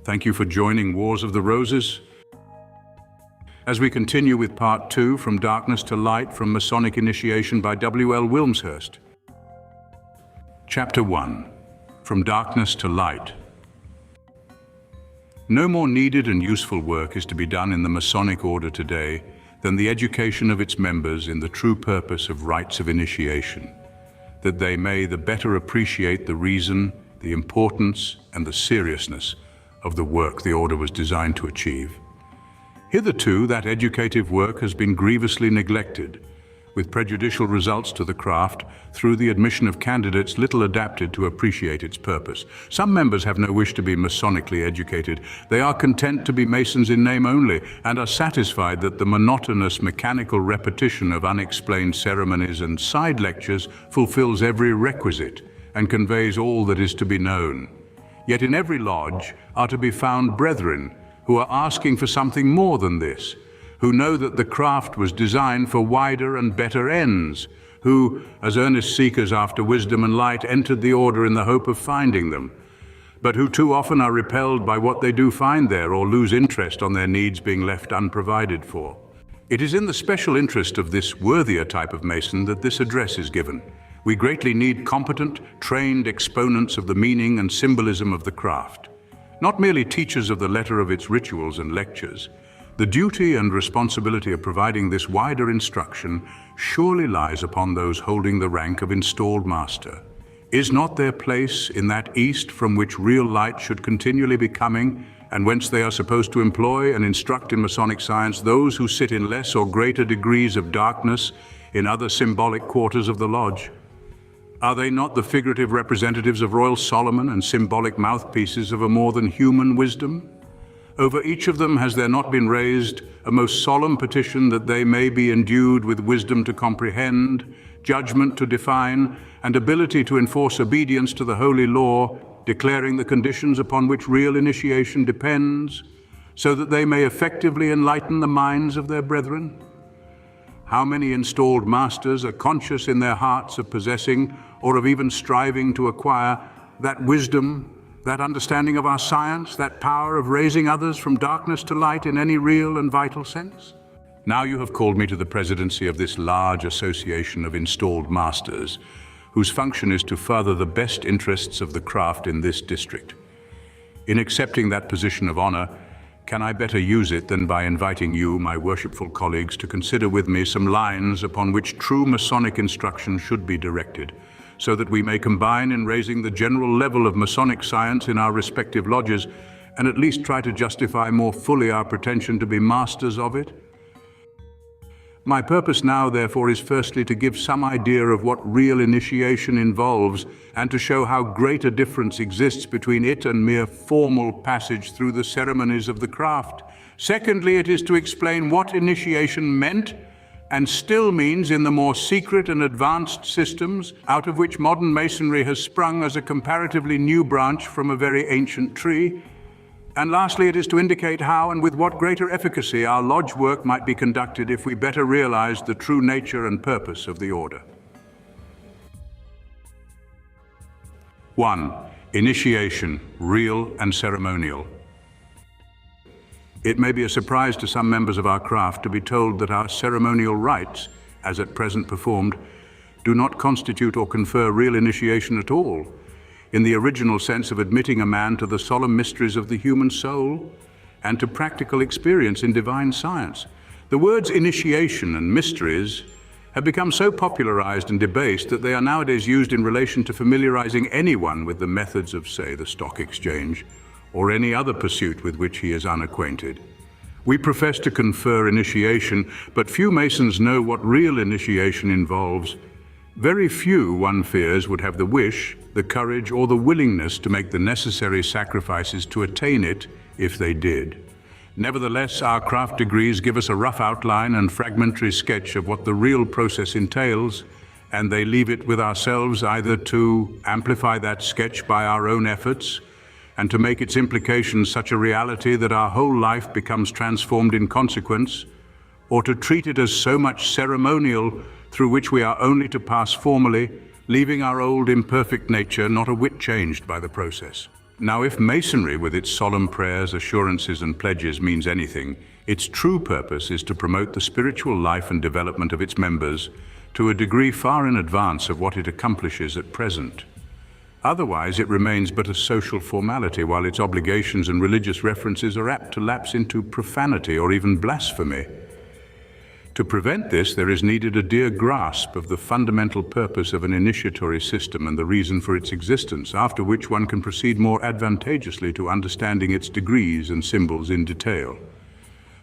Thank you for joining Wars of the Roses. As we continue with Part 2, From Darkness to Light, from Masonic Initiation by W.L. Wilmshurst. Chapter 1. From Darkness to Light. No more needed and useful work is to be done in the Masonic Order today than the education of its members in the true purpose of rites of initiation, that they may the better appreciate the reason, the importance, and the seriousness of the work the Order was designed to achieve. Hitherto, that educative work has been grievously neglected, with prejudicial results to the craft through the admission of candidates little adapted to appreciate its purpose. Some members have no wish to be Masonically educated. They are content to be Masons in name only, and are satisfied that the monotonous mechanical repetition of unexplained ceremonies and side lectures fulfills every requisite and conveys all that is to be known. Yet in every lodge are to be found brethren who are asking for something more than this, who know that the craft was designed for wider and better ends, who, as earnest seekers after wisdom and light, entered the Order in the hope of finding them, but who too often are repelled by what they do find there or lose interest on their needs being left unprovided for. It is in the special interest of this worthier type of Mason that this address is given. We greatly need competent, trained exponents of the meaning and symbolism of the craft, not merely teachers of the letter of its rituals and lectures. The duty and responsibility of providing this wider instruction surely lies upon those holding the rank of installed master. Is not their place in that East from which real light should continually be coming, and whence they are supposed to employ and instruct in Masonic science those who sit in less or greater degrees of darkness in other symbolic quarters of the lodge? Are they not the figurative representatives of Royal Solomon and symbolic mouthpieces of a more than human wisdom? Over each of them has there not been raised a most solemn petition that they may be endued with wisdom to comprehend, judgment to define, and ability to enforce obedience to the holy law, declaring the conditions upon which real initiation depends, so that they may effectively enlighten the minds of their brethren? How many installed masters are conscious in their hearts of possessing, or of even striving to acquire, that wisdom, that understanding of our science, that power of raising others from darkness to light in any real and vital sense? Now you have called me to the presidency of this large association of installed masters, whose function is to further the best interests of the craft in this district. In accepting that position of honor, can I better use it than by inviting you, my worshipful colleagues, to consider with me some lines upon which true Masonic instruction should be directed, so that we may combine in raising the general level of Masonic science in our respective lodges, and at least try to justify more fully our pretension to be masters of it? My purpose now, therefore, is firstly to give some idea of what real initiation involves, and to show how great a difference exists between it and mere formal passage through the ceremonies of the craft. Secondly, it is to explain what initiation meant and still means in the more secret and advanced systems out of which modern Masonry has sprung as a comparatively new branch from a very ancient tree. And lastly, it is to indicate how and with what greater efficacy our lodge work might be conducted if we better realized the true nature and purpose of the Order. 1. Initiation, real and ceremonial. It may be a surprise to some members of our craft to be told that our ceremonial rites, as at present performed, do not constitute or confer real initiation at all, in the original sense of admitting a man to the solemn mysteries of the human soul and to practical experience in divine science. The words initiation and mysteries have become so popularized and debased that they are nowadays used in relation to familiarizing anyone with the methods of, say, the stock exchange, or any other pursuit with which he is unacquainted. We profess to confer initiation, but few Masons know what real initiation involves. Very few, one fears, would have the wish, the courage, or the willingness to make the necessary sacrifices to attain it if they did. Nevertheless, our craft degrees give us a rough outline and fragmentary sketch of what the real process entails, and they leave it with ourselves either to amplify that sketch by our own efforts and to make its implications such a reality that our whole life becomes transformed in consequence, or to treat it as so much ceremonial through which we are only to pass formally, leaving our old imperfect nature not a whit changed by the process. Now, if Masonry, with its solemn prayers, assurances, and pledges, means anything, its true purpose is to promote the spiritual life and development of its members to a degree far in advance of what it accomplishes at present. Otherwise, it remains but a social formality, while its obligations and religious references are apt to lapse into profanity or even blasphemy. To prevent this, there is needed a dear grasp of the fundamental purpose of an initiatory system and the reason for its existence, after which one can proceed more advantageously to understanding its degrees and symbols in detail.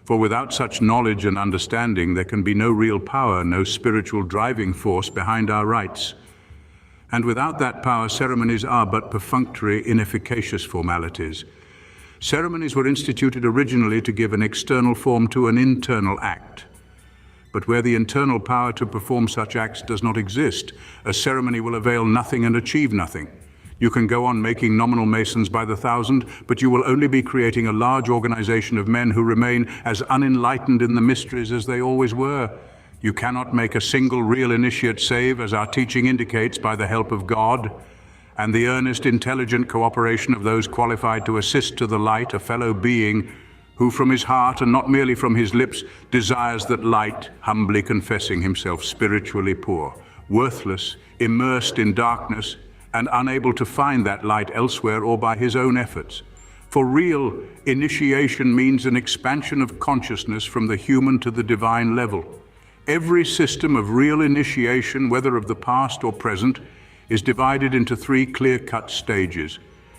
For without such knowledge and understanding, there can be no real power, no spiritual driving force behind our rites. And without that power, ceremonies are but perfunctory, inefficacious formalities. Ceremonies were instituted originally to give an external form to an internal act. But where the internal power to perform such acts does not exist, a ceremony will avail nothing and achieve nothing. You can go on making nominal Masons by the thousand, but you will only be creating a large organization of men who remain as unenlightened in the mysteries as they always were. You cannot make a single real initiate save, as our teaching indicates, by the help of God and the earnest, intelligent cooperation of those qualified to assist to the light, a fellow being who from his heart and not merely from his lips desires that light, humbly confessing himself spiritually poor, worthless, immersed in darkness, and unable to find that light elsewhere or by his own efforts. For real initiation means an expansion of consciousness from the human to the divine level. Every system of real initiation, whether of the past or present, is divided into three clear-cut stages.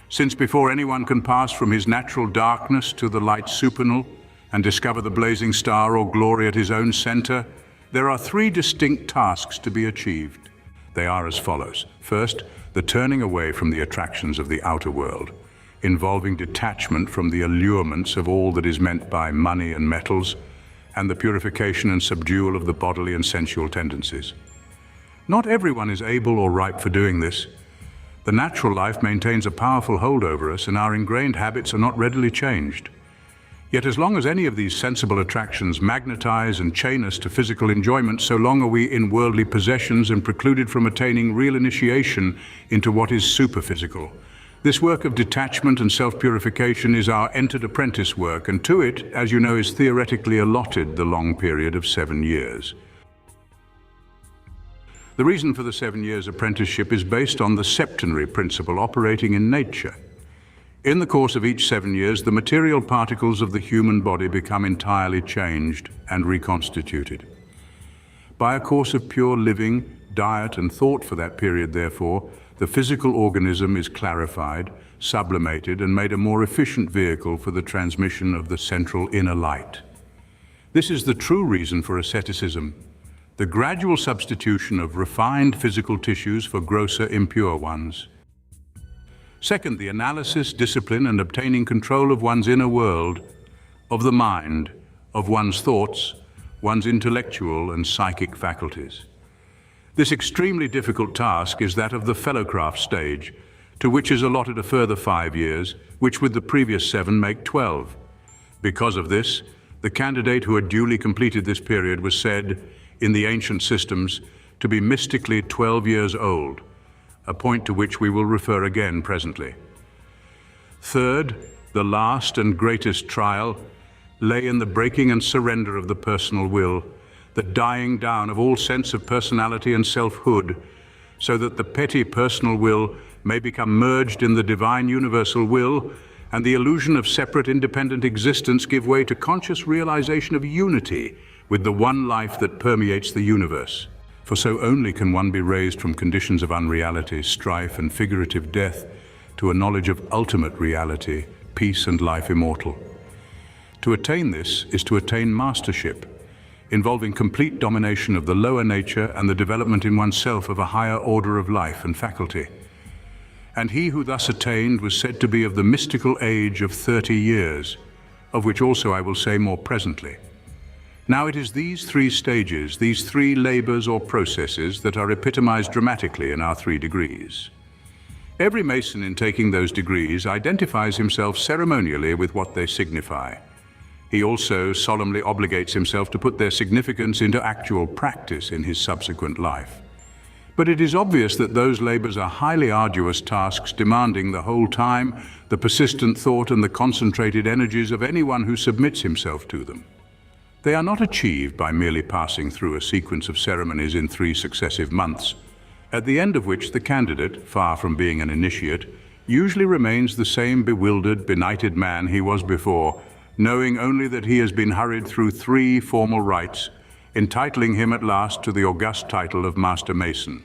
Since before anyone can pass from his natural darkness to the light supernal and discover the blazing star or glory at his own center, there are three distinct tasks to be achieved. They are as follows. First, the turning away from the attractions of the outer world, involving detachment from the allurements of all that is meant by money and metals, and the purification and subdual of the bodily and sensual tendencies. Not everyone is able or ripe for doing this. The natural life maintains a powerful hold over us, and our ingrained habits are not readily changed. Yet as long as any of these sensible attractions magnetize and chain us to physical enjoyment, so long are we in worldly possessions and precluded from attaining real initiation into what is superphysical. This work of detachment and self-purification is our entered apprentice work, and to it, as you know, is theoretically allotted the long period of 7 years. The reason for the 7 years apprenticeship is based on the septenary principle operating in nature. In the course of each 7 years, the material particles of the human body become entirely changed and reconstituted. By a course of pure living, diet, and thought for that period, therefore, the physical organism is clarified, sublimated, and made a more efficient vehicle for the transmission of the central inner light. This is the true reason for asceticism, the gradual substitution of refined physical tissues for grosser, impure ones. Second, the analysis, discipline, and obtaining control of one's inner world, of the mind, of one's thoughts, one's intellectual and psychic faculties. This extremely difficult task is that of the fellowcraft stage, to which is allotted a further 5 years, which with the previous 7 make 12. Because of this, the candidate who had duly completed this period was said, in the ancient systems, to be mystically 12 years old, a point to which we will refer again presently. Third, the last and greatest trial lay in the breaking and surrender of the personal will, the dying down of all sense of personality and selfhood, so that the petty personal will may become merged in the divine universal will, and the illusion of separate independent existence give way to conscious realization of unity with the one life that permeates the universe. For so only can one be raised from conditions of unreality, strife, and figurative death to a knowledge of ultimate reality, peace and life immortal. To attain this is to attain mastership, involving complete domination of the lower nature and the development in oneself of a higher order of life and faculty. And he who thus attained was said to be of the mystical age of 30 years, of which also I will say more presently. Now it is these three stages, these three labors or processes that are epitomized dramatically in our 3 degrees. Every Mason in taking those degrees identifies himself ceremonially with what they signify. He also solemnly obligates himself to put their significance into actual practice in his subsequent life. But it is obvious that those labors are highly arduous tasks demanding the whole time, the persistent thought and the concentrated energies of anyone who submits himself to them. They are not achieved by merely passing through a sequence of ceremonies in 3 successive months, at the end of which the candidate, far from being an initiate, usually remains the same bewildered, benighted man he was before, knowing only that he has been hurried through 3 formal rites, entitling him at last to the august title of Master Mason.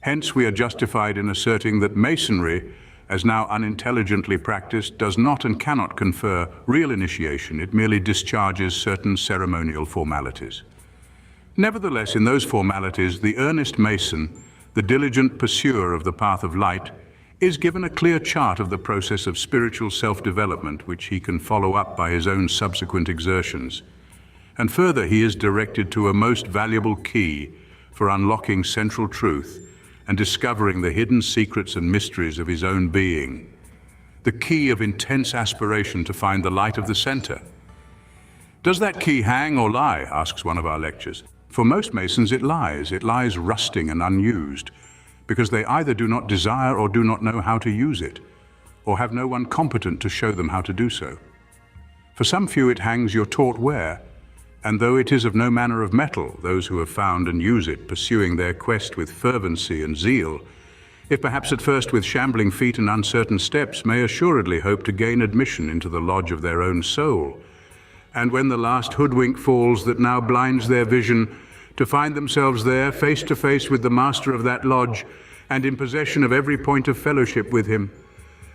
Hence, we are justified in asserting that Masonry, as now unintelligently practiced, does not and cannot confer real initiation. It merely discharges certain ceremonial formalities. Nevertheless, in those formalities, the earnest Mason, the diligent pursuer of the path of light, is given a clear chart of the process of spiritual self-development, which he can follow up by his own subsequent exertions. And further, he is directed to a most valuable key for unlocking central truth and discovering the hidden secrets and mysteries of his own being. The key of intense aspiration to find the light of the center. Does that key hang or lie, asks one of our lectures. For most Masons it lies. It lies rusting and unused, because they either do not desire or do not know how to use it, or have no one competent to show them how to do so. For some few it hangs your taught where, and though it is of no manner of metal, those who have found and use it, pursuing their quest with fervency and zeal, if perhaps at first with shambling feet and uncertain steps, may assuredly hope to gain admission into the lodge of their own soul. And when the last hoodwink falls that now blinds their vision, to find themselves there, face to face with the master of that lodge, and in possession of every point of fellowship with him.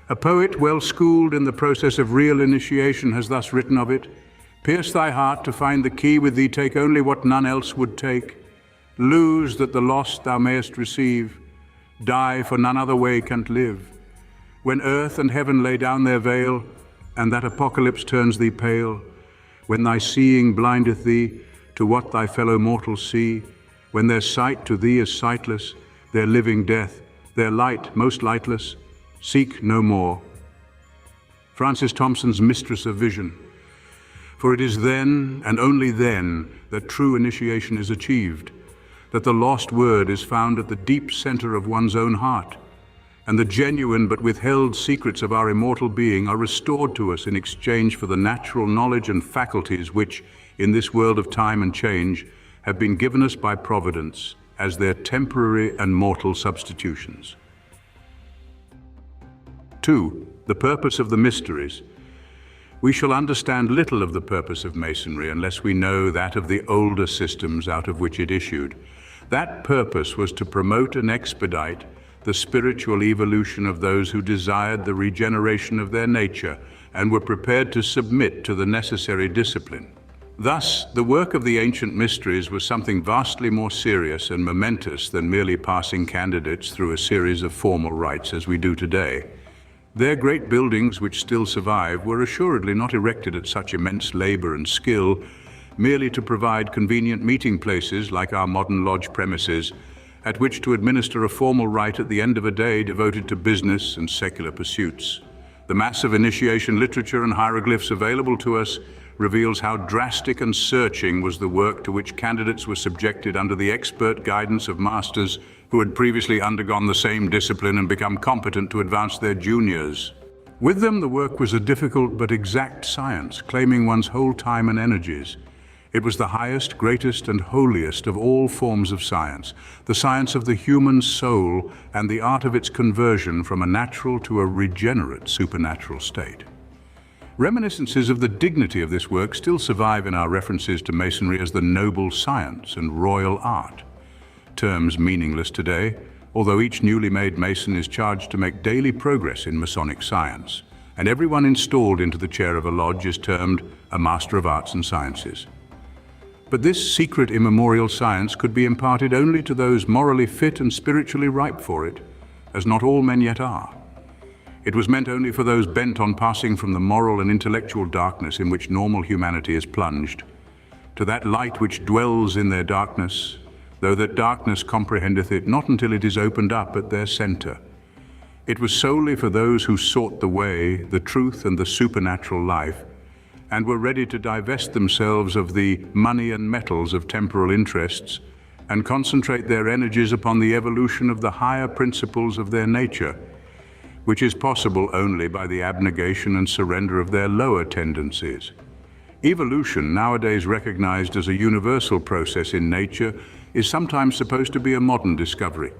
A poet well schooled in the process of real initiation has thus written of it: "Pierce thy heart to find the key, with thee take only what none else would take. Lose that the lost thou mayest receive. Die, for none other way canst live. When earth and heaven lay down their veil, and that apocalypse turns thee pale, when thy seeing blindeth thee to what thy fellow mortals see, when their sight to thee is sightless, their living death, their light most lightless, seek no more." Francis Thompson's Mistress of Vision. For it is then, and only then, that true initiation is achieved, that the lost word is found at the deep center of one's own heart, and the genuine but withheld secrets of our immortal being are restored to us in exchange for the natural knowledge and faculties which, in this world of time and change, have been given us by Providence as their temporary and mortal substitutions. 2. The purpose of the mysteries. We shall understand little of the purpose of Masonry unless we know that of the older systems out of which it issued. That purpose was to promote and expedite the spiritual evolution of those who desired the regeneration of their nature and were prepared to submit to the necessary discipline. Thus, the work of the ancient mysteries was something vastly more serious and momentous than merely passing candidates through a series of formal rites as we do today. Their great buildings, which still survive, were assuredly not erected at such immense labor and skill, merely to provide convenient meeting places like our modern lodge premises, at which to administer a formal rite at the end of a day devoted to business and secular pursuits. The mass of initiation literature and hieroglyphs available to us reveals how drastic and searching was the work to which candidates were subjected under the expert guidance of masters who had previously undergone the same discipline and become competent to advance their juniors. With them, the work was a difficult but exact science, claiming one's whole time and energies. It was the highest, greatest, and holiest of all forms of science, the science of the human soul and the art of its conversion from a natural to a regenerate supernatural state. Reminiscences of the dignity of this work still survive in our references to Masonry as the noble science and royal art. Terms meaningless today, although each newly made Mason is charged to make daily progress in Masonic science, and everyone installed into the chair of a lodge is termed a Master of Arts and Sciences. But this secret immemorial science could be imparted only to those morally fit and spiritually ripe for it, as not all men yet are. It was meant only for those bent on passing from the moral and intellectual darkness in which normal humanity is plunged, to that light which dwells in their darkness, though that darkness comprehendeth it not until it is opened up at their center. It was solely for those who sought the way, the truth, and the supernatural life, and were ready to divest themselves of the money and metals of temporal interests, and concentrate their energies upon the evolution of the higher principles of their nature, which is possible only by the abnegation and surrender of their lower tendencies. Evolution, nowadays recognized as a universal process in nature, is sometimes supposed to be a modern discovery.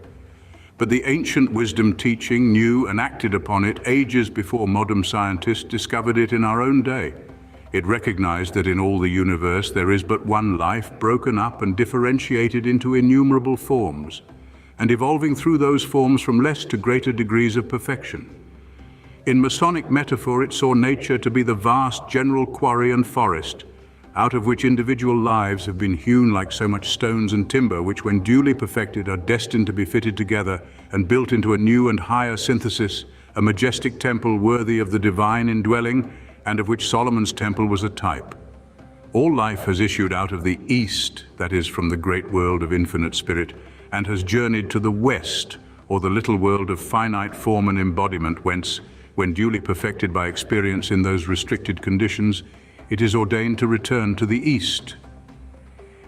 But the ancient wisdom teaching knew and acted upon it ages before modern scientists discovered it in our own day. It recognized that in all the universe there is but one life, broken up and differentiated into innumerable forms, and evolving through those forms from less to greater degrees of perfection. In Masonic metaphor, it saw nature to be the vast general quarry and forest, out of which individual lives have been hewn like so much stones and timber, which when duly perfected are destined to be fitted together and built into a new and higher synthesis, a majestic temple worthy of the divine indwelling, and of which Solomon's temple was a type. All life has issued out of the east, that is, from the great world of infinite spirit, and has journeyed to the west, or the little world of finite form and embodiment, whence, when duly perfected by experience in those restricted conditions, it is ordained to return to the east.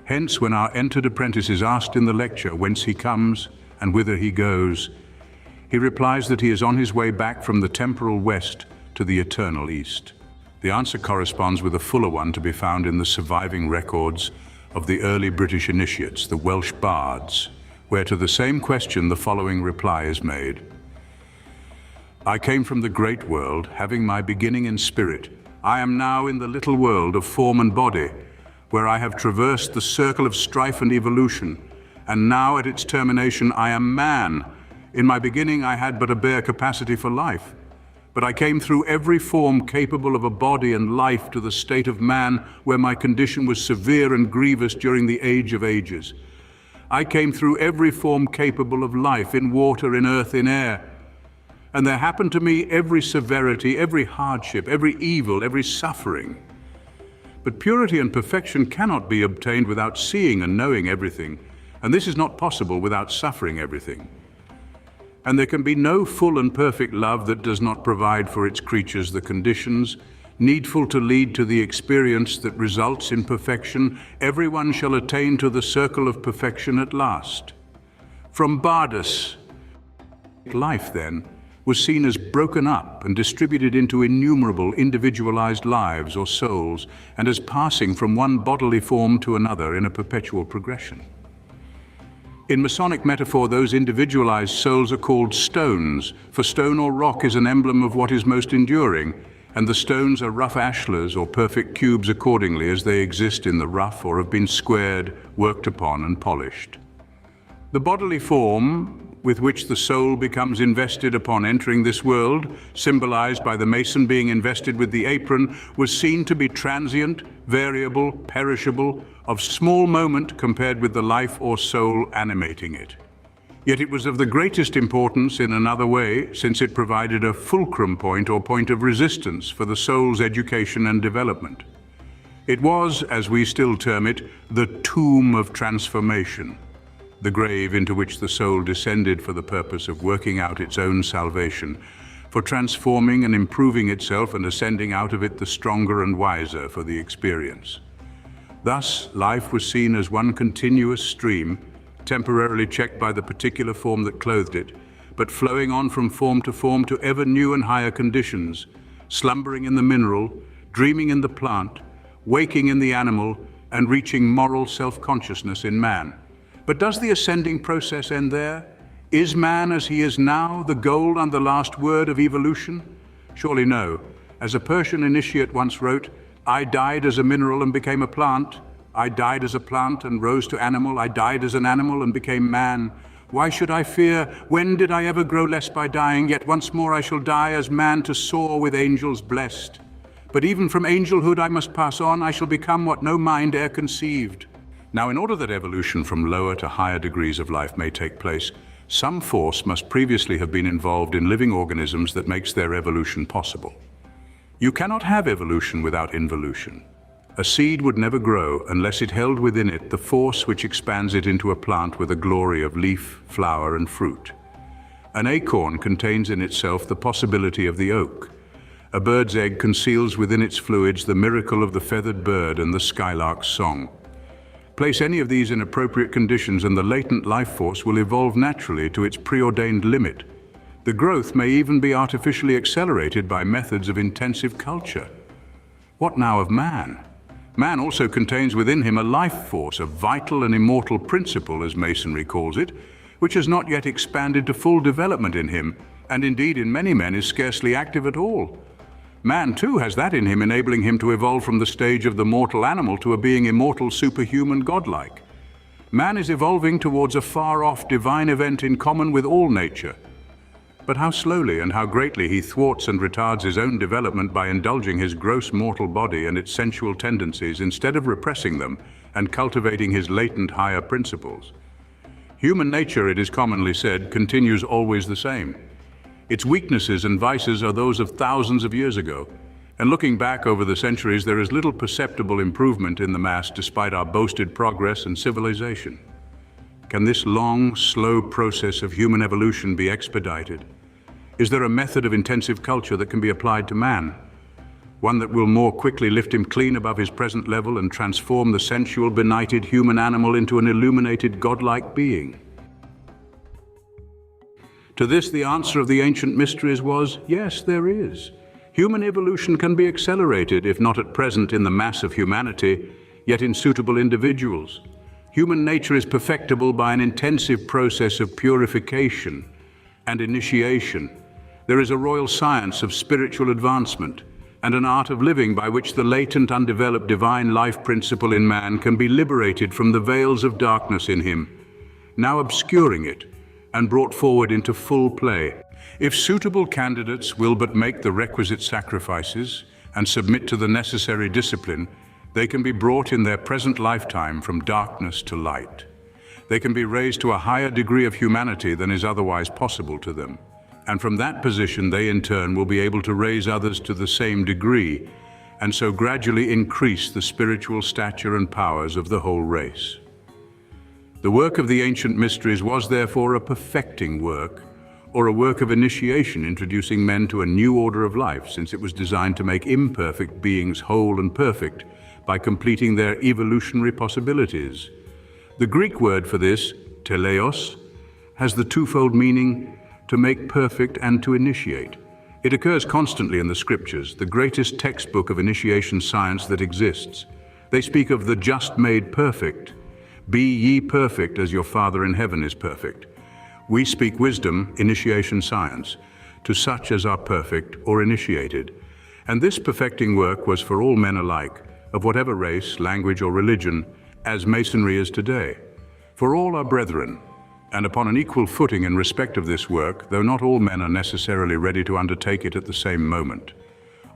Hence, when our entered apprentice is asked in the lecture whence he comes and whither he goes, he replies that he is on his way back from the temporal west to the eternal east. The answer corresponds with a fuller one to be found in the surviving records of the early British initiates, the Welsh bards, where to the same question the following reply is made. I came from the great world, having my beginning in spirit. I am now in the little world of form and body, where I have traversed the circle of strife and evolution, and now at its termination I am man. In my beginning I had but a bare capacity for life, but I came through every form capable of a body and life to the state of man, where my condition was severe and grievous during the age of ages. I came through every form capable of life, in water, in earth, in air, and there happened to me every severity, every hardship, every evil, every suffering. But purity and perfection cannot be obtained without seeing and knowing everything, and this is not possible without suffering everything. And there can be no full and perfect love that does not provide for its creatures the conditions needful to lead to the experience that results in perfection. Everyone shall attain to the circle of perfection at last. From Bardus, life then was seen as broken up and distributed into innumerable individualized lives or souls, and as passing from one bodily form to another in a perpetual progression. In Masonic metaphor, those individualized souls are called stones, for stone or rock is an emblem of what is most enduring, and the stones are rough ashlars or perfect cubes accordingly as they exist in the rough or have been squared, worked upon and polished. The bodily form with which the soul becomes invested upon entering this world, symbolized by the mason being invested with the apron, was seen to be transient, variable, perishable, of small moment compared with the life or soul animating it. Yet it was of the greatest importance in another way, since it provided a fulcrum point or point of resistance for the soul's education and development. It was, as we still term it, the tomb of transformation, the grave into which the soul descended for the purpose of working out its own salvation, for transforming and improving itself and ascending out of it the stronger and wiser for the experience. Thus, life was seen as one continuous stream, temporarily checked by the particular form that clothed it, but flowing on from form to ever new and higher conditions, slumbering in the mineral, dreaming in the plant, waking in the animal, and reaching moral self-consciousness in man. But does the ascending process end there? Is man as he is now the goal and the last word of evolution? Surely no. As a Persian initiate once wrote, I died as a mineral and became a plant. I died as a plant and rose to animal. I died as an animal and became man. Why should I fear? When did I ever grow less by dying? Yet once more I shall die as man to soar with angels blessed. But even from angelhood I must pass on. I shall become what no mind e'er conceived. Now, in order that evolution from lower to higher degrees of life may take place, some force must previously have been involved in living organisms that makes their evolution possible. You cannot have evolution without involution. A seed would never grow unless it held within it the force which expands it into a plant with a glory of leaf, flower, and fruit. An acorn contains in itself the possibility of the oak. A bird's egg conceals within its fluids the miracle of the feathered bird and the skylark's song. Place any of these in appropriate conditions and the latent life force will evolve naturally to its preordained limit. The growth may even be artificially accelerated by methods of intensive culture. What now of man? Man also contains within him a life force, a vital and immortal principle, as Masonry calls it, which has not yet expanded to full development in him, and indeed in many men is scarcely active at all. Man too has that in him, enabling him to evolve from the stage of the mortal animal to a being immortal, superhuman, godlike. Man is evolving towards a far-off divine event in common with all nature. But how slowly and how greatly he thwarts and retards his own development by indulging his gross mortal body and its sensual tendencies instead of repressing them and cultivating his latent higher principles. Human nature, it is commonly said, continues always the same. Its weaknesses and vices are those of thousands of years ago, and looking back over the centuries, there is little perceptible improvement in the mass despite our boasted progress and civilization. Can this long, slow process of human evolution be expedited? Is there a method of intensive culture that can be applied to man? One that will more quickly lift him clean above his present level and transform the sensual, benighted human animal into an illuminated, godlike being? To this, the answer of the ancient mysteries was, yes, there is. Human evolution can be accelerated, if not at present in the mass of humanity, yet in suitable individuals. Human nature is perfectible by an intensive process of purification and initiation. There is a royal science of spiritual advancement and an art of living by which the latent, undeveloped divine life principle in man can be liberated from the veils of darkness in him, now obscuring it, and brought forward into full play. If suitable candidates will but make the requisite sacrifices and submit to the necessary discipline, they can be brought in their present lifetime from darkness to light. They can be raised to a higher degree of humanity than is otherwise possible to them. And from that position, they in turn will be able to raise others to the same degree, and so gradually increase the spiritual stature and powers of the whole race. The work of the ancient mysteries was therefore a perfecting work, or a work of initiation introducing men to a new order of life, since it was designed to make imperfect beings whole and perfect by completing their evolutionary possibilities. The Greek word for this, teleos, has the twofold meaning to make perfect and to initiate. It occurs constantly in the scriptures, the greatest textbook of initiation science that exists. They speak of the just made perfect. Be ye perfect as your Father in heaven is perfect. We speak wisdom, initiation science, to such as are perfect or initiated. And this perfecting work was for all men alike, of whatever race, language, or religion, as Masonry is today. For all are brethren, and upon an equal footing in respect of this work, though not all men are necessarily ready to undertake it at the same moment.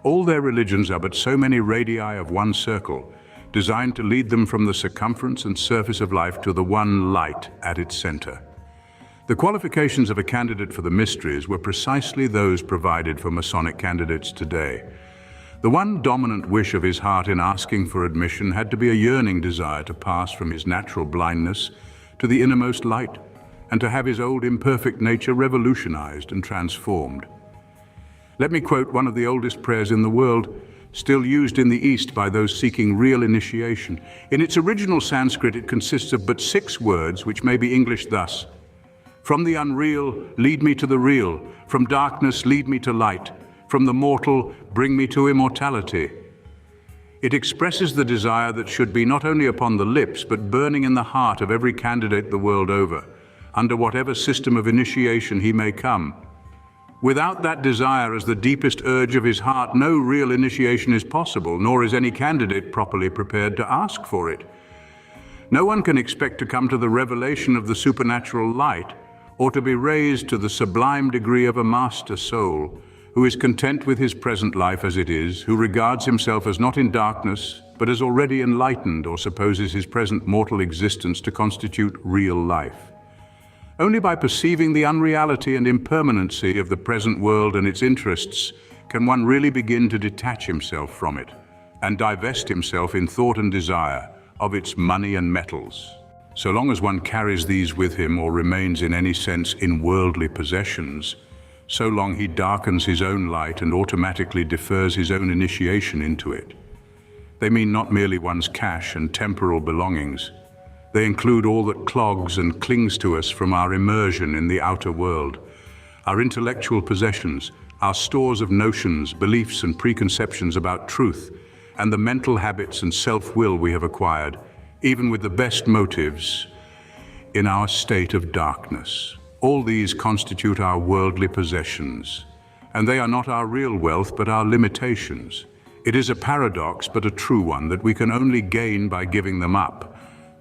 All their religions are but so many radii of one circle, designed to lead them from the circumference and surface of life to the one light at its center. The qualifications of a candidate for the mysteries were precisely those provided for Masonic candidates today. The one dominant wish of his heart in asking for admission had to be a yearning desire to pass from his natural blindness to the innermost light, and to have his old imperfect nature revolutionized and transformed. Let me quote one of the oldest prayers in the world, still used in the East by those seeking real initiation. In its original Sanskrit, it consists of but 6 words, which may be Englished thus: from the unreal, lead me to the real. From darkness, lead me to light. From the mortal, bring me to immortality. It expresses the desire that should be not only upon the lips, but burning in the heart of every candidate the world over, under whatever system of initiation he may come. Without that desire as the deepest urge of his heart, no real initiation is possible, nor is any candidate properly prepared to ask for it. No one can expect to come to the revelation of the supernatural light, or to be raised to the sublime degree of a master soul, who is content with his present life as it is, who regards himself as not in darkness, but as already enlightened, or supposes his present mortal existence to constitute real life. Only by perceiving the unreality and impermanency of the present world and its interests can one really begin to detach himself from it and divest himself in thought and desire of its money and metals. So long as one carries these with him or remains in any sense in worldly possessions, so long he darkens his own light and automatically defers his own initiation into it. They mean not merely one's cash and temporal belongings, They include all that clogs and clings to us from our immersion in the outer world, our intellectual possessions, our stores of notions, beliefs and preconceptions about truth, and the mental habits and self-will we have acquired, even with the best motives, in our state of darkness. All these constitute our worldly possessions, and they are not our real wealth but our limitations. It is a paradox, but a true one, that we can only gain by giving them up.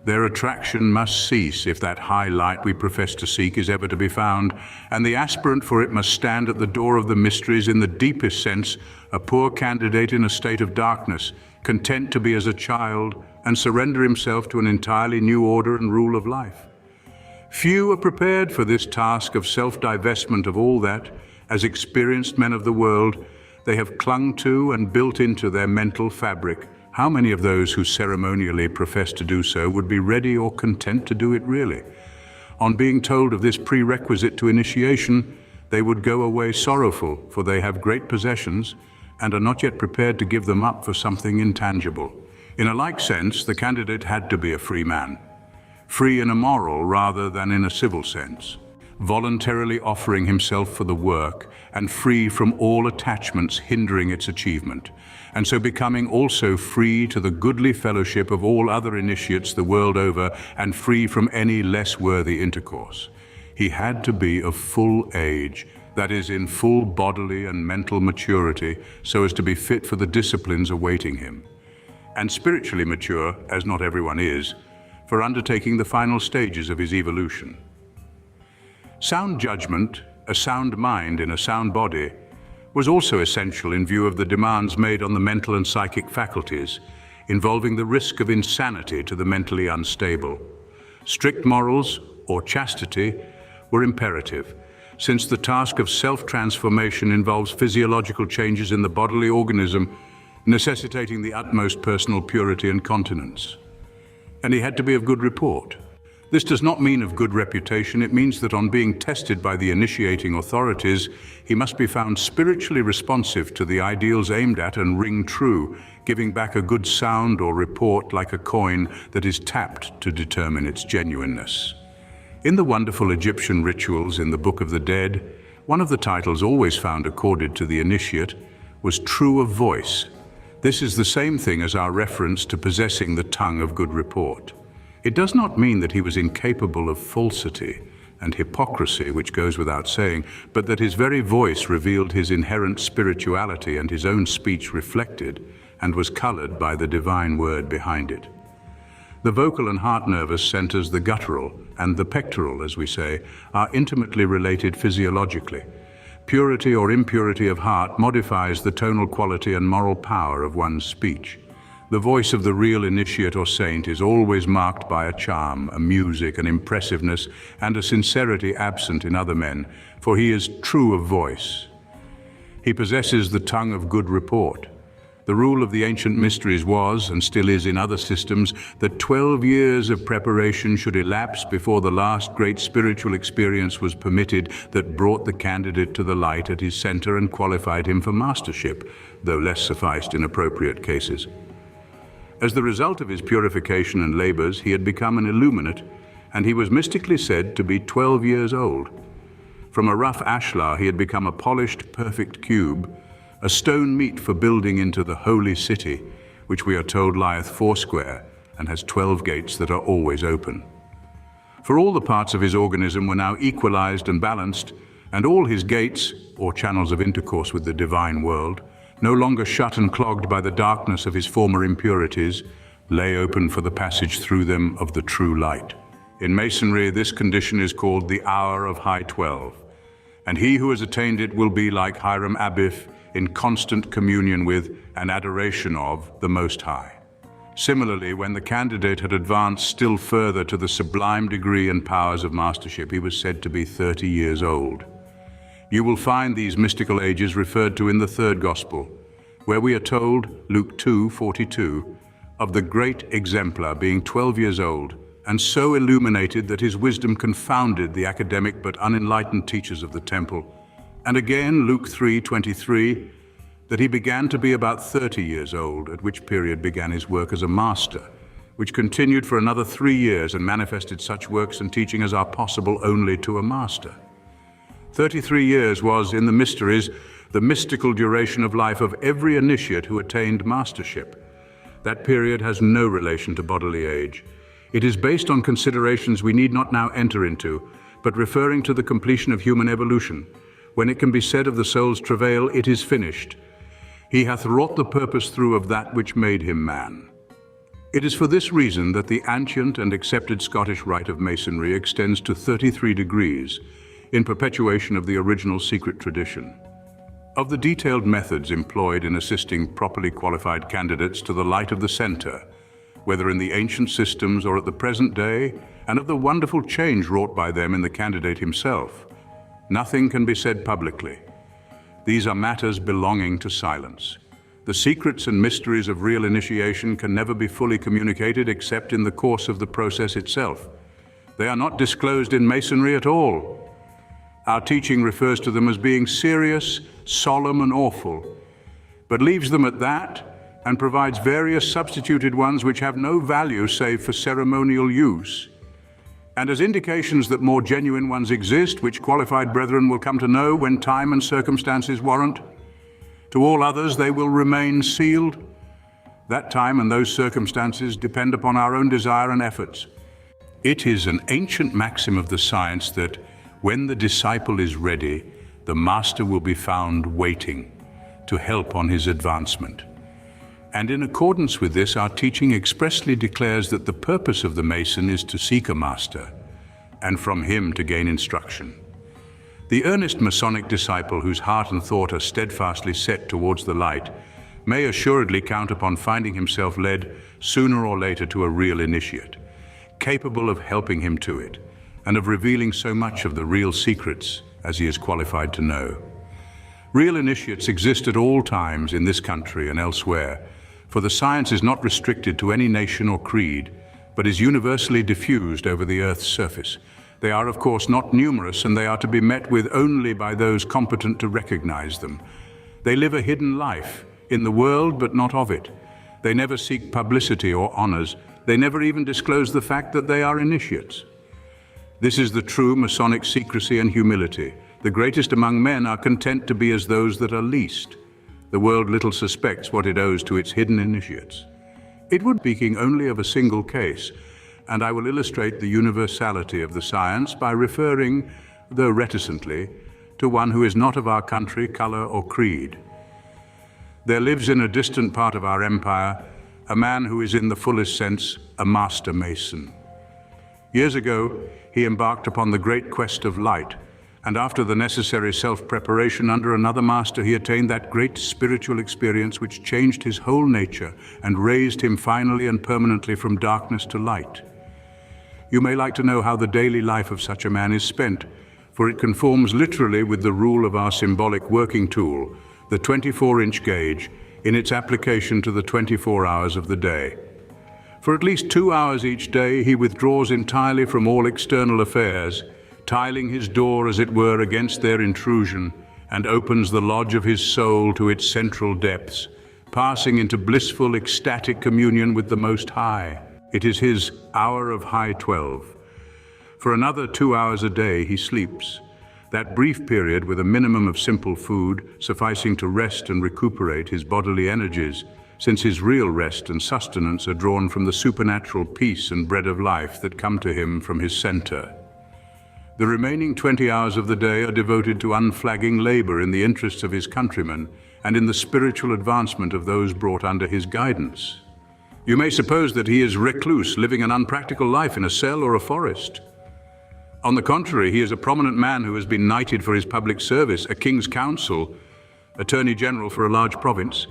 Their attraction must cease if that high light we profess to seek is ever to be found, and the aspirant for it must stand at the door of the mysteries in the deepest sense, a poor candidate in a state of darkness, content to be as a child and surrender himself to an entirely new order and rule of life. Few are prepared for this task of self-divestment of all that, as experienced men of the world, they have clung to and built into their mental fabric. How many of those who ceremonially profess to do so would be ready or content to do it really? On being told of this prerequisite to initiation, they would go away sorrowful, for they have great possessions and are not yet prepared to give them up for something intangible. In a like sense, the candidate had to be a free man, free in a moral rather than in a civil sense, voluntarily offering himself for the work and free from all attachments hindering its achievement, and so becoming also free to the goodly fellowship of all other initiates the world over and free from any less worthy intercourse. He had to be of full age, that is, in full bodily and mental maturity, so as to be fit for the disciplines awaiting him, and spiritually mature, as not everyone is, for undertaking the final stages of his evolution. Sound judgment, a sound mind in a sound body, was also essential in view of the demands made on the mental and psychic faculties, involving the risk of insanity to the mentally unstable. Strict morals, or chastity, were imperative, since the task of self-transformation involves physiological changes in the bodily organism, necessitating the utmost personal purity and continence. And he had to be of good report. This does not mean of good reputation. It means that on being tested by the initiating authorities, he must be found spiritually responsive to the ideals aimed at and ring true, giving back a good sound or report like a coin that is tapped to determine its genuineness. In the wonderful Egyptian rituals in the Book of the Dead, one of the titles always found accorded to the initiate was true of voice. This is the same thing as our reference to possessing the tongue of good report. It does not mean that he was incapable of falsity and hypocrisy, which goes without saying, but that his very voice revealed his inherent spirituality and his own speech reflected and was colored by the divine word behind it. The vocal and heart nervous centers, the guttural and the pectoral, as we say, are intimately related physiologically. Purity or impurity of heart modifies the tonal quality and moral power of one's speech. The voice of the real initiate or saint is always marked by a charm, a music, an impressiveness, and a sincerity absent in other men, for he is true of voice. He possesses the tongue of good report. The rule of the ancient mysteries was, and still is in other systems, that 12 years of preparation should elapse before the last great spiritual experience was permitted that brought the candidate to the light at his center and qualified him for mastership, though less sufficed in appropriate cases. As the result of his purification and labors, he had become an illuminate, and he was mystically said to be 12 years old. From a rough ashlar, he had become a polished, perfect cube, a stone meet for building into the holy city, which we are told lieth foursquare and has 12 gates that are always open. For all the parts of his organism were now equalized and balanced, and all his gates, or channels of intercourse with the divine world, no longer shut and clogged by the darkness of his former impurities, lay open for the passage through them of the true light. In Masonry, this condition is called the hour of high 12, and he who has attained it will be like Hiram Abiff, in constant communion with and adoration of the Most High. Similarly, when the candidate had advanced still further to the sublime degree and powers of mastership, he was said to be 30 years old. You will find these mystical ages referred to in the third gospel, where we are told, Luke 2:42, of the great exemplar being 12 years old, and so illuminated that his wisdom confounded the academic but unenlightened teachers of the temple. And again, Luke 3:23, that he began to be about 30 years old, at which period began his work as a master, which continued for another 3 years and manifested such works and teaching as are possible only to a master. 33 years was, in the mysteries, the mystical duration of life of every initiate who attained mastership. That period has no relation to bodily age. It is based on considerations we need not now enter into, but referring to the completion of human evolution, when it can be said of the soul's travail, it is finished. He hath wrought the purpose through of that which made him man. It is for this reason that the ancient and accepted Scottish rite of Masonry extends to 33 degrees, in perpetuation of the original secret tradition. Of the detailed methods employed in assisting properly qualified candidates to the light of the center, whether in the ancient systems or at the present day, and of the wonderful change wrought by them in the candidate himself, nothing can be said publicly. These are matters belonging to silence. The secrets and mysteries of real initiation can never be fully communicated except in the course of the process itself. They are not disclosed in Masonry at all. Our teaching refers to them as being serious, solemn, and awful, but leaves them at that and provides various substituted ones which have no value save for ceremonial use. And as indications that more genuine ones exist, which qualified brethren will come to know when time and circumstances warrant, to all others they will remain sealed. That time and those circumstances depend upon our own desire and efforts. It is an ancient maxim of the science that when the disciple is ready, the master will be found waiting to help on his advancement. And in accordance with this, our teaching expressly declares that the purpose of the Mason is to seek a master, and from him to gain instruction. The earnest Masonic disciple whose heart and thought are steadfastly set towards the light may assuredly count upon finding himself led sooner or later to a real initiate, capable of helping him to it, and of revealing so much of the real secrets as he is qualified to know. Real initiates exist at all times in this country and elsewhere, for the science is not restricted to any nation or creed, but is universally diffused over the earth's surface. They are, of course, not numerous, and they are to be met with only by those competent to recognize them. They live a hidden life, in the world but not of it. They never seek publicity or honors. They never even disclose the fact that they are initiates. This is the true Masonic secrecy and humility. The greatest among men are content to be as those that are least. The world little suspects what it owes to its hidden initiates. It would be speaking only of a single case, and I will illustrate the universality of the science by referring, though reticently, to one who is not of our country, color, or creed. There lives in a distant part of our empire a man who is in the fullest sense a master Mason. Years ago, he embarked upon the great quest of light, and after the necessary self-preparation under another master, he attained that great spiritual experience which changed his whole nature and raised him finally and permanently from darkness to light. You may like to know how the daily life of such a man is spent, for it conforms literally with the rule of our symbolic working tool, the 24-inch gauge, in its application to the 24 hours of the day. For at least 2 hours each day, he withdraws entirely from all external affairs, tiling his door, as it were, against their intrusion, and opens the lodge of his soul to its central depths, passing into blissful, ecstatic communion with the Most High. It is his hour of high 12. For another 2 hours a day, he sleeps, that brief period with a minimum of simple food, sufficing to rest and recuperate his bodily energies, since his real rest and sustenance are drawn from the supernatural peace and bread of life that come to him from his center. The remaining 20 hours of the day are devoted to unflagging labor in the interests of his countrymen and in the spiritual advancement of those brought under his guidance. You may suppose that he is recluse, living an unpractical life in a cell or a forest. On the contrary, he is a prominent man who has been knighted for his public service, a king's counsel, attorney general for a large province,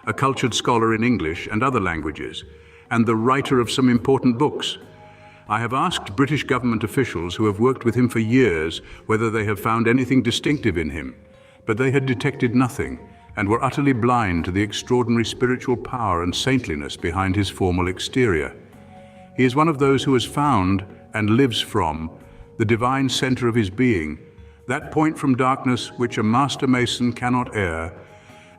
a cultured scholar in English and other languages, and the writer of some important books. I have asked British government officials who have worked with him for years whether they have found anything distinctive in him, but they had detected nothing and were utterly blind to the extraordinary spiritual power and saintliness behind his formal exterior. He is one of those who has found and lives from the divine center of his being, that point from darkness which a master Mason cannot err,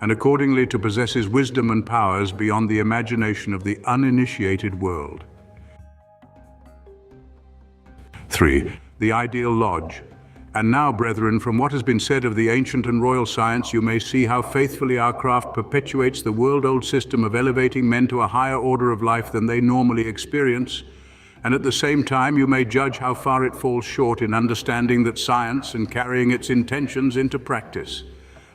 and accordingly to possess his wisdom and powers beyond the imagination of the uninitiated world. 3. The ideal lodge. And now, brethren, from what has been said of the ancient and royal science, you may see how faithfully our craft perpetuates the world-old system of elevating men to a higher order of life than they normally experience. And at the same time, you may judge how far it falls short in understanding that science and carrying its intentions into practice.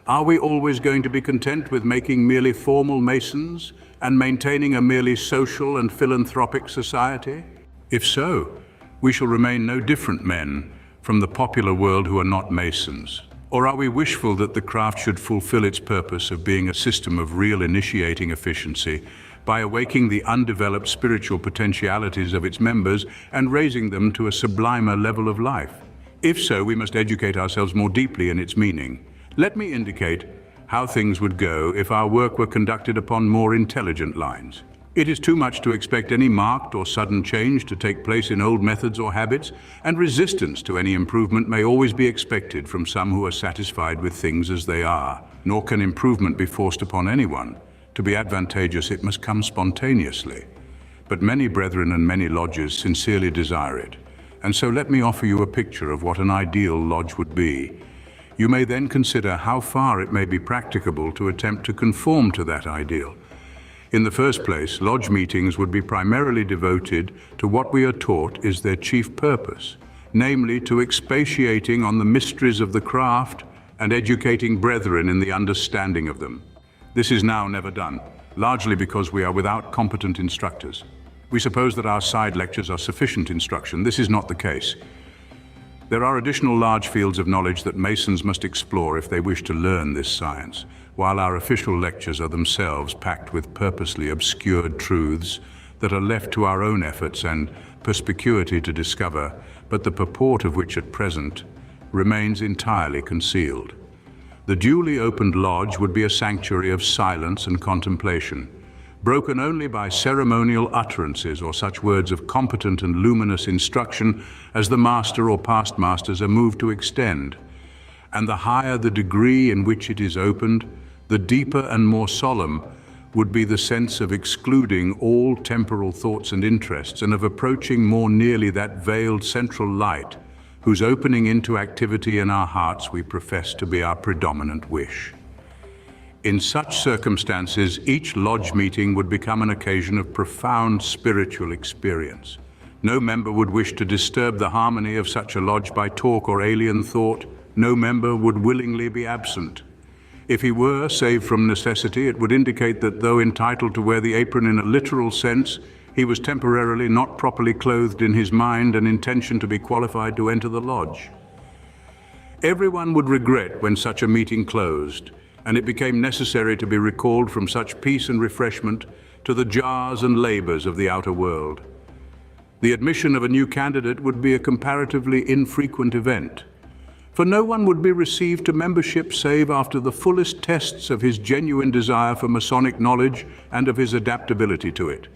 Are we always going to be content with making merely formal Masons and maintaining a merely social and philanthropic society? If so, we shall remain no different men from the popular world who are not Masons. Or are we wishful that the craft should fulfill its purpose of being a system of real initiating efficiency by awaking the undeveloped spiritual potentialities of its members and raising them to a sublimer level of life? If so, we must educate ourselves more deeply in its meaning. Let me indicate how things would go if our work were conducted upon more intelligent lines. It is too much to expect any marked or sudden change to take place in old methods or habits, and resistance to any improvement may always be expected from some who are satisfied with things as they are. Nor can improvement be forced upon anyone. To be advantageous, it must come spontaneously. But many brethren and many lodges sincerely desire it. And so let me offer you a picture of what an ideal lodge would be. You may then consider how far it may be practicable to attempt to conform to that ideal. In the first place, lodge meetings would be primarily devoted to what we are taught is their chief purpose, namely to expatiating on the mysteries of the craft and educating brethren in the understanding of them. This is now never done, largely because we are without competent instructors. We suppose that our side lectures are sufficient instruction. This is not the case. There are additional large fields of knowledge that Masons must explore if they wish to learn this science, while our official lectures are themselves packed with purposely obscured truths that are left to our own efforts and perspicuity to discover, but the purport of which at present remains entirely concealed. The duly opened lodge would be a sanctuary of silence and contemplation, broken only by ceremonial utterances or such words of competent and luminous instruction as the master or past masters are moved to extend. And the higher the degree in which it is opened, the deeper and more solemn would be the sense of excluding all temporal thoughts and interests and of approaching more nearly that veiled central light whose opening into activity in our hearts we profess to be our predominant wish. In such circumstances, each lodge meeting would become an occasion of profound spiritual experience. No member would wish to disturb the harmony of such a lodge by talk or alien thought. No member would willingly be absent. If he were, save from necessity, it would indicate that though entitled to wear the apron in a literal sense, he was temporarily not properly clothed in his mind and intention to be qualified to enter the lodge. Everyone would regret when such a meeting closed, and it became necessary to be recalled from such peace and refreshment to the jars and labors of the outer world. The admission of a new candidate would be a comparatively infrequent event, for no one would be received to membership save after the fullest tests of his genuine desire for Masonic knowledge and of his adaptability to it.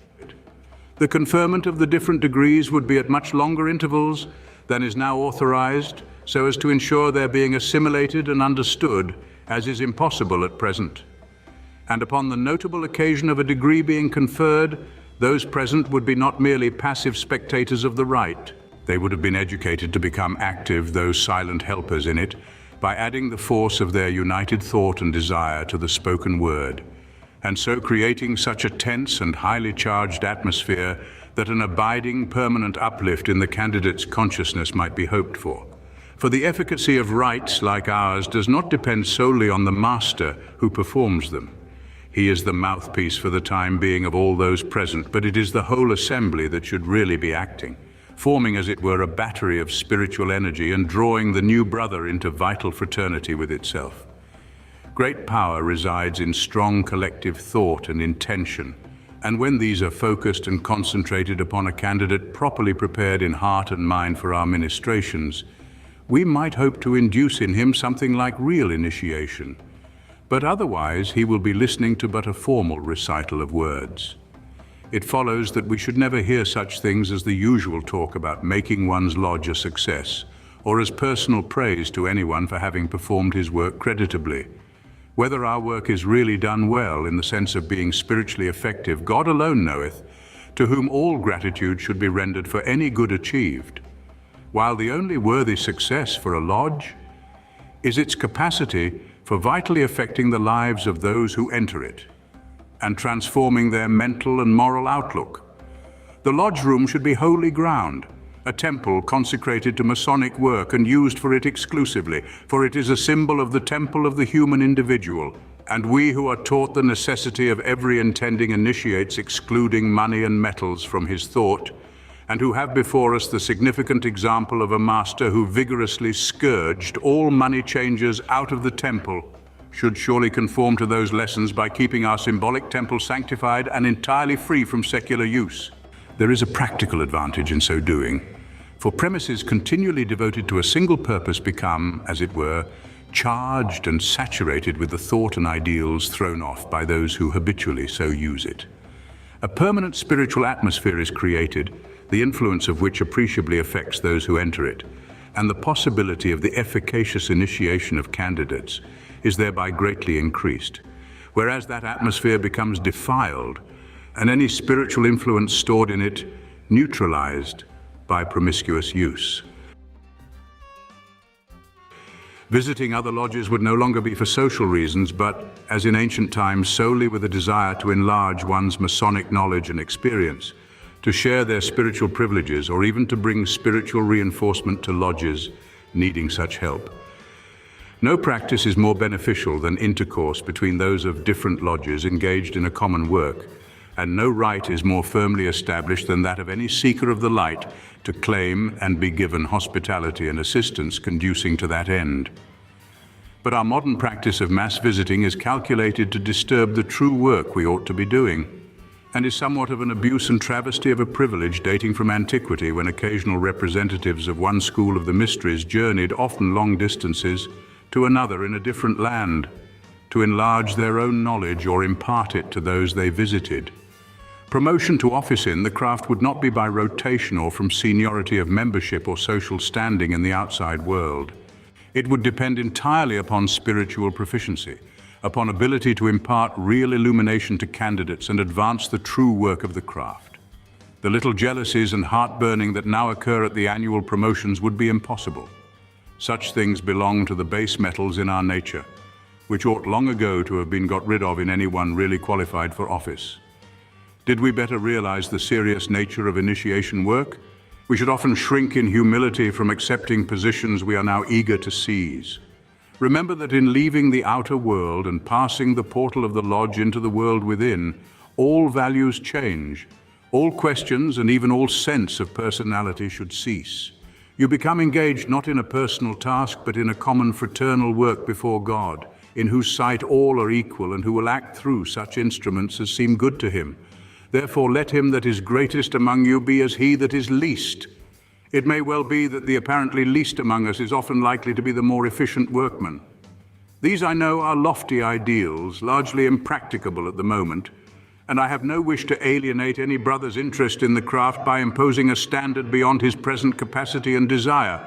The conferment of the different degrees would be at much longer intervals than is now authorized, so as to ensure their being assimilated and understood, as is impossible at present. And upon the notable occasion of a degree being conferred, those present would be not merely passive spectators of the rite. They would have been educated to become active, though silent helpers in it, by adding the force of their united thought and desire to the spoken word, and so creating such a tense and highly charged atmosphere that an abiding, permanent uplift in the candidate's consciousness might be hoped for. For the efficacy of rites like ours does not depend solely on the master who performs them. He is the mouthpiece for the time being of all those present, but it is the whole assembly that should really be acting, forming as it were a battery of spiritual energy and drawing the new brother into vital fraternity with itself. Great power resides in strong collective thought and intention, and when these are focused and concentrated upon a candidate properly prepared in heart and mind for our ministrations, we might hope to induce in him something like real initiation, but otherwise he will be listening to but a formal recital of words. It follows that we should never hear such things as the usual talk about making one's lodge a success, or as personal praise to anyone for having performed his work creditably. Whether our work is really done well in the sense of being spiritually effective, God alone knoweth, to whom all gratitude should be rendered for any good achieved. while the only worthy success for a lodge is its capacity for vitally affecting the lives of those who enter it and transforming their mental and moral outlook. The lodge room should be holy ground, a temple consecrated to Masonic work and used for it exclusively, for it is a symbol of the temple of the human individual. And we who are taught the necessity of every intending initiates excluding money and metals from his thought, and who have before us the significant example of a master who vigorously scourged all money changers out of the temple, should surely conform to those lessons by keeping our symbolic temple sanctified and entirely free from secular use. There is a practical advantage in so doing, for premises continually devoted to a single purpose become, as it were, charged and saturated with the thought and ideals thrown off by those who habitually so use it. A permanent spiritual atmosphere is created, the influence of which appreciably affects those who enter it, and the possibility of the efficacious initiation of candidates is thereby greatly increased, whereas that atmosphere becomes defiled and any spiritual influence stored in it neutralized by promiscuous use. Visiting other lodges would no longer be for social reasons, but, as in ancient times, solely with a desire to enlarge one's Masonic knowledge and experience, to share their spiritual privileges, or even to bring spiritual reinforcement to lodges needing such help. No practice is more beneficial than intercourse between those of different lodges engaged in a common work, and no right is more firmly established than that of any seeker of the light to claim and be given hospitality and assistance conducing to that end. But our modern practice of mass visiting is calculated to disturb the true work we ought to be doing, and is somewhat of an abuse and travesty of a privilege dating from antiquity, when occasional representatives of one school of the mysteries journeyed often long distances to another in a different land to enlarge their own knowledge or impart it to those they visited. Promotion to office in the craft would not be by rotation or from seniority of membership or social standing in the outside world. It would depend entirely upon spiritual proficiency, upon ability to impart real illumination to candidates and advance the true work of the craft. The little jealousies and heartburning that now occur at the annual promotions would be impossible. Such things belong to the base metals in our nature, which ought long ago to have been got rid of in anyone really qualified for office. Did we better realize the serious nature of initiation work, we should often shrink in humility from accepting positions we are now eager to seize. Remember that in leaving the outer world and passing the portal of the lodge into the world within, all values change, all questions and even all sense of personality should cease. You become engaged not in a personal task, but in a common fraternal work before God, in whose sight all are equal and who will act through such instruments as seem good to him. Therefore let him that is greatest among you be as he that is least. It may well be that the apparently least among us is often likely to be the more efficient workman. These, I know, are lofty ideals, largely impracticable at the moment, and I have no wish to alienate any brother's interest in the craft by imposing a standard beyond his present capacity and desire.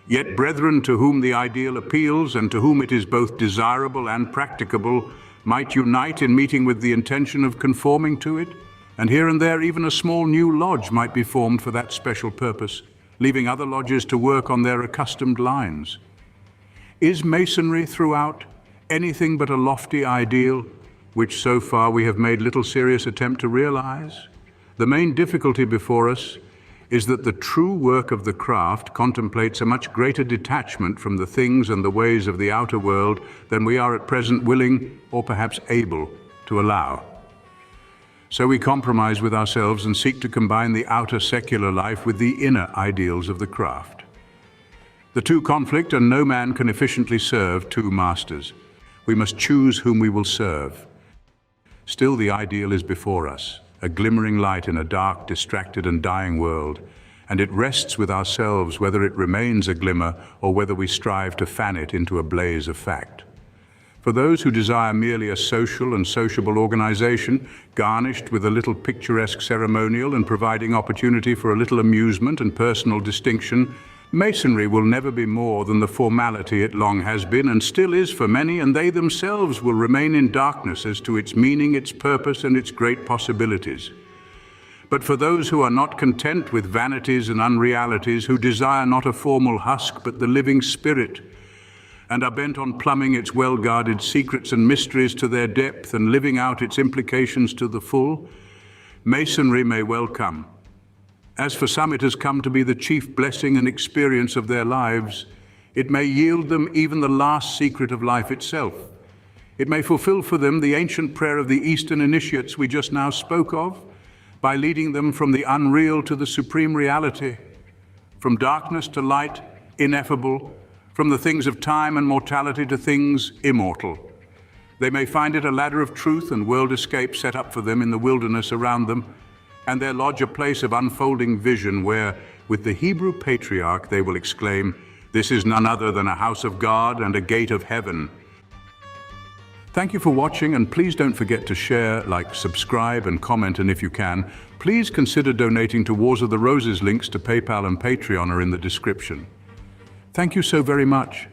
Yet brethren to whom the ideal appeals and to whom it is both desirable and practicable might unite in meeting with the intention of conforming to it, and here and there even a small new lodge might be formed for that special purpose, leaving other lodges to work on their accustomed lines. Is Masonry throughout anything but a lofty ideal, which so far we have made little serious attempt to realize? The main difficulty before us is that the true work of the craft contemplates a much greater detachment from the things and the ways of the outer world than we are at present willing or perhaps able to allow. So we compromise with ourselves and seek to combine the outer secular life with the inner ideals of the craft. The two conflict, and no man can efficiently serve two masters. We must choose whom we will serve. Still, the ideal is before us, a glimmering light in a dark, distracted and dying world, and it rests with ourselves whether it remains a glimmer or whether we strive to fan it into a blaze of fact. For those who desire merely a social and sociable organization, garnished with a little picturesque ceremonial and providing opportunity for a little amusement and personal distinction, Masonry will never be more than the formality it long has been and still is for many, and they themselves will remain in darkness as to its meaning, its purpose, and its great possibilities. But for those who are not content with vanities and unrealities, who desire not a formal husk but the living spirit, and are bent on plumbing its well-guarded secrets and mysteries to their depth and living out its implications to the full, Masonry may well come. As for some it has come to be the chief blessing and experience of their lives. It may yield them even the last secret of life itself. It may fulfill for them the ancient prayer of the Eastern initiates we just now spoke of, by leading them from the unreal to the supreme reality, from darkness to light, ineffable, from the things of time and mortality to things immortal. They may find it a ladder of truth and world escape set up for them in the wilderness around them, and there lodge a place of unfolding vision where, with the Hebrew patriarch, they will exclaim, "This is none other than a house of God and a gate of heaven." Thank you for watching, and please don't forget to share, like, subscribe, and comment, and if you can, please consider donating to Wars of the Roses. Links to PayPal and Patreon are in the description. Thank you so very much.